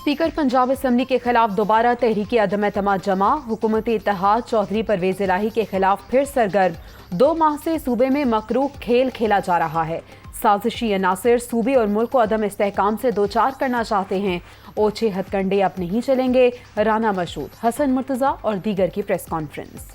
Speaker Punjab assembly के खिलाफ दोबारा तहरीक अदम एतमाद जमा। हुकूमती इत्तेहाद चौधरी परवेज इलाही के खिलाफ फिर सरगर्म। 2 माह से सूबे में मकरूह खेल खेला जा रहा है। साजिशी अनासिर सूबे और मुल्क को अदम इस्तेहकाम से दो चार करना चाहते हैं। ओछे हथकंडे अब नहीं चलेंगे। राना मशहूद, हसन मुर्तजा और दीगर की प्रेस कॉन्फ्रेंस।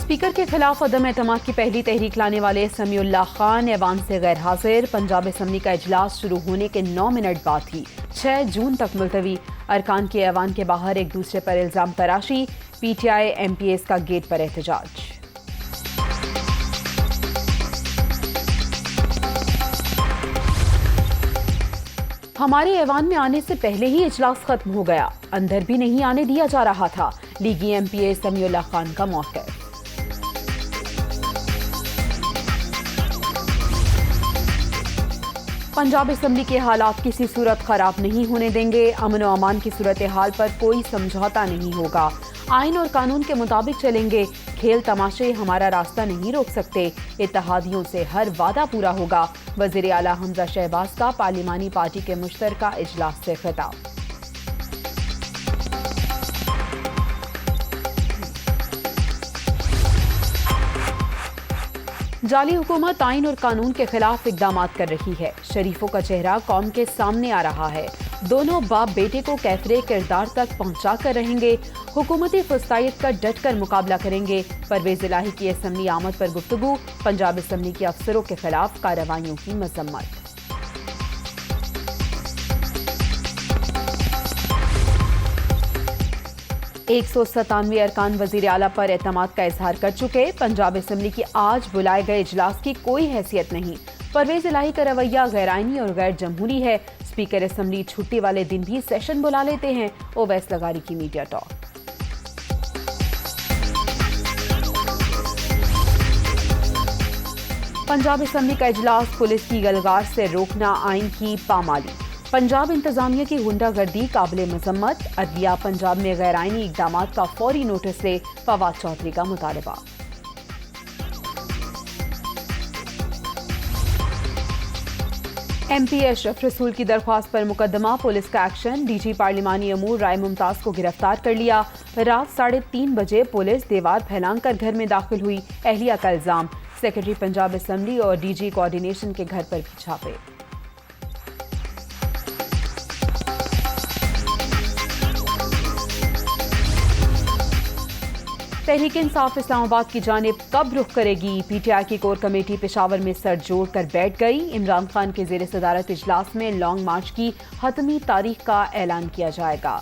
स्पीकर के खिलाफ अदम एतमाद की पहली तहरीक लाने वाले समीउल्लाह खान ऐवान से गैर हाजिर। पंजाब असम्बली का इजलास शुरू होने के 9 मिनट बाद ही 6 जून तक मुलतवी। अरकान के ऐवान के बाहर एक दूसरे पर इल्जाम तराशी। PTI MPs का गेट पर एहतजाज। हमारे ऐवान में आने से पहले ही इजलास खत्म हो गया, अंदर भी नहीं आने दिया जा रहा था। लीगी MPA समीउल्लाह खान का मौक़िफ़। पंजाब असम्बली के हालात किसी सूरत खराब नहीं होने देंगे। अमन व अमान की सूरत हाल पर कोई समझौता नहीं होगा। आइन और कानून के मुताबिक चलेंगे। खेल तमाशे हमारा रास्ता नहीं रोक सकते। इत्तेहादियों से हर वादा पूरा होगा। वज़ीर आला हमजा शहबाज का पार्लिमानी पार्टी के मुश्तरका इजलास से खिताब। जाली हुकूमत आइन और कानून के खिलाफ इकदामात कर रही है। शरीफों का चेहरा कौम के सामने आ रहा है। दोनों बाप बेटे को कैफरे किरदार तक पहुंचा कर रहेंगे। हुकूमती फसाइद का डट कर मुकाबला करेंगे। परवेज इलाही की असम्बली आमद पर गुफ्तगू। पंजाब असम्बली के अफसरों के खिलाफ कार्रवाइयों की मजम्मत। एक 197 अरकान वज़ीर आला पर एतमाद का इजहार कर चुके। पंजाब असम्बली की आज बुलाए गए इजलास की कोई हैसियत नहीं। परवेज इलाही का रवैया गैर आइनी और गैर जमहूरी है। स्पीकर असम्बली छुट्टी वाले दिन भी सेशन बुला लेते हैं। ओवैस लगारी की मीडिया टॉक। पंजाब असम्बली का इजलास पुलिस की गलगार से रोकना आइन की पामाली। पंजाब इंतजामिया की गुंडागर्दी काबिल मजम्मत। अदलिया पंजाब में गैर आइनी इकदामात का फौरी नोटिस दे। फवाद चौधरी का मुतालबा। MP अशरफ रसूल की दरख्वास्त पर मुकदमा। पुलिस का एक्शन। DG पार्लिमानी अमूर राय मुमताज को गिरफ्तार कर लिया। रात 3:30 बजे पुलिस दीवार फैलाकर घर में दाखिल हुई। एहलिया का इल्जाम। सेक्रेटरी पंजाब असम्बली और DG कोऑर्डिनेशन के घर पर भी छापे। तहरीक इंसाफ इस्लामाबाद की जानिब कब रुख करेगी? PTI की कोर कमेटी पेशावर में सर जोड़ कर बैठ गई। इमरान खान के ज़ेर सदारत इजलास में लॉन्ग मार्च की हतमी तारीख का ऐलान किया जाएगा।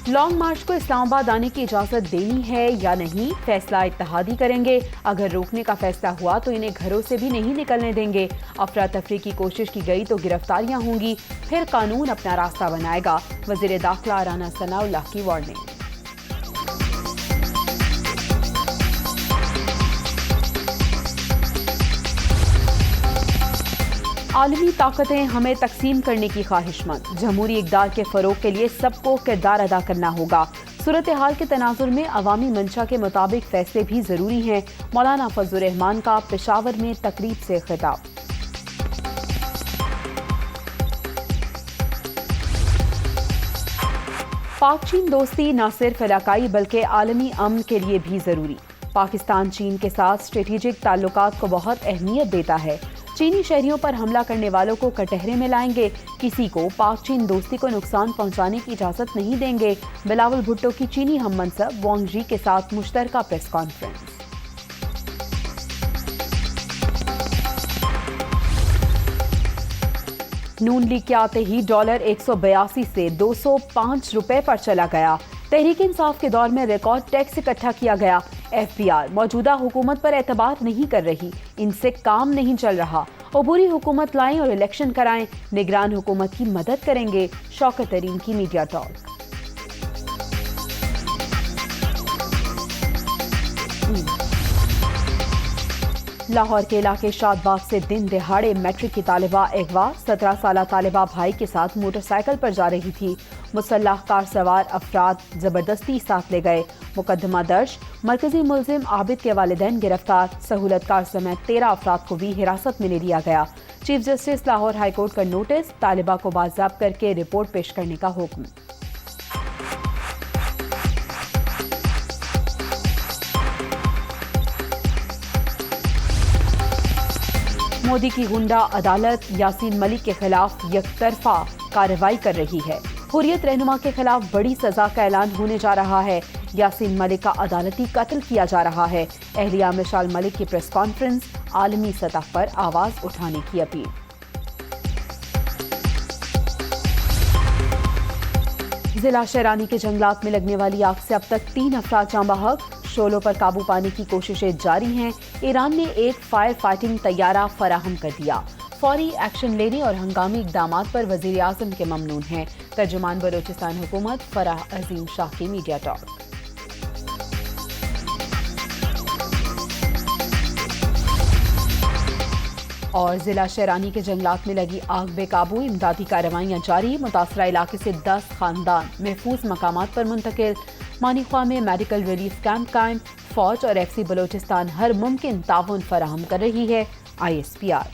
लॉन्ग मार्च को इस्लामाबाद आने की इजाजत देनी है या नहीं, फैसला इत्तेहादी करेंगे। अगर रोकने का फैसला हुआ तो इन्हें घरों से भी नहीं निकलने देंगे। अफरा तफरी की कोशिश की गई तो गिरफ्तारियां होंगी। फिर कानून अपना रास्ता बनाएगा। वज़ीर दाखिला राना सनाउल्लाह की वार्निंग। आलमी ताकतें हमें तकसीम करने की ख्वाहिशमंद। जमहूरी इक़दार के फ़रोग़ के लिए सबको किरदार अदा करना होगा। सूरत हाल के तनाजुर में अवामी मंशा के मुताबिक फैसले भी ज़रूरी हैं। मौलाना फजलुर रहमान का पेशावर में तकरीब से खिताब। पाक चीन दोस्ती न सिर्फ इलाकाई बल्कि आलमी अमन के लिए भी ज़रूरी। पाकिस्तान चीन के साथ स्ट्रेटेजिक ताल्लुकात को बहुत अहमियत देता है। चीनी शहरियों पर हमला करने वालों को कटहरे में लाएंगे। किसी को पाक चीन दोस्ती को नुकसान पहुंचाने की इजाजत नहीं देंगे। बिलावल भुट्टो की चीनी हम मनसब वांग जी के साथ मुश्तरका प्रेस कॉन्फ्रेंस। नून लीग के आते ही डॉलर 182 से 205 रुपए पर चला गया। तहरीक इंसाफ के दौर में रिकॉर्ड टैक्स इकट्ठा किया गया। FBR मौजूदा हुकूमत पर एतबार नहीं कर रही, इनसे काम नहीं चल रहा। अबूरी हुकूमत लाएं और इलेक्शन कराएं। निगरान हुकूमत की मदद करेंगे। शौकत तरीन की मीडिया टॉक। लाहौर के इलाके शादबाग से दिन दिहाड़े मैट्रिक की तालिबा अगवा। 17 साल तालिबा भाई के साथ मोटरसाइकिल पर जा रही थी। مسلح کار سوار افراد زبردستی ساتھ لے گئے، مقدمہ درج، مرکزی ملزم عابد کے والدین گرفتار، سہولت کار سمیت 13 افراد کو بھی حراست میں لے لیا گیا۔ Chief justice Lahore high court کا نوٹس، طالبہ کو بازیاب کر کے رپورٹ پیش کرنے کا حکم۔ مودی کی غنڈہ عدالت یاسین ملک کے خلاف یک طرفہ کارروائی کر رہی ہے۔ حریت رہنما کے خلاف بڑی سزا کا اعلان ہونے جا رہا ہے۔ یاسین ملک کا عدالتی قتل کیا جا رہا ہے۔ اہلیہ مشال ملک کی پریس کانفرنس، عالمی سطح پر آواز اٹھانے کی اپیل۔ ضلع شیرانی کے جنگلات میں لگنے والی آگ سے اب تک 3 افراد جاں بحق، شعلوں پر قابو پانے کی کوششیں جاری ہیں۔ ایران نے ایک فائر فائٹنگ طیارہ فراہم کر دیا۔ فوری ایکشن لینے اور ہنگامی اقدامات پر وزیر اعظم کے ممنون ہیں۔ ترجمان بلوچستان حکومت فرح عظیم شاہ کی میڈیا ٹاک۔ اور ضلع شیرانی کے جنگلات میں لگی آگ بے قابو، امدادی کارروائیاں جاری، متاثرہ علاقے سے 10 خاندان محفوظ مقامات پر منتقل۔ مانیخواہ میں میڈیکل ریلیف کیمپ قائم، فوج اور ایف سی بلوچستان ہر ممکن تعاون فراہم کر رہی ہے۔ ISPR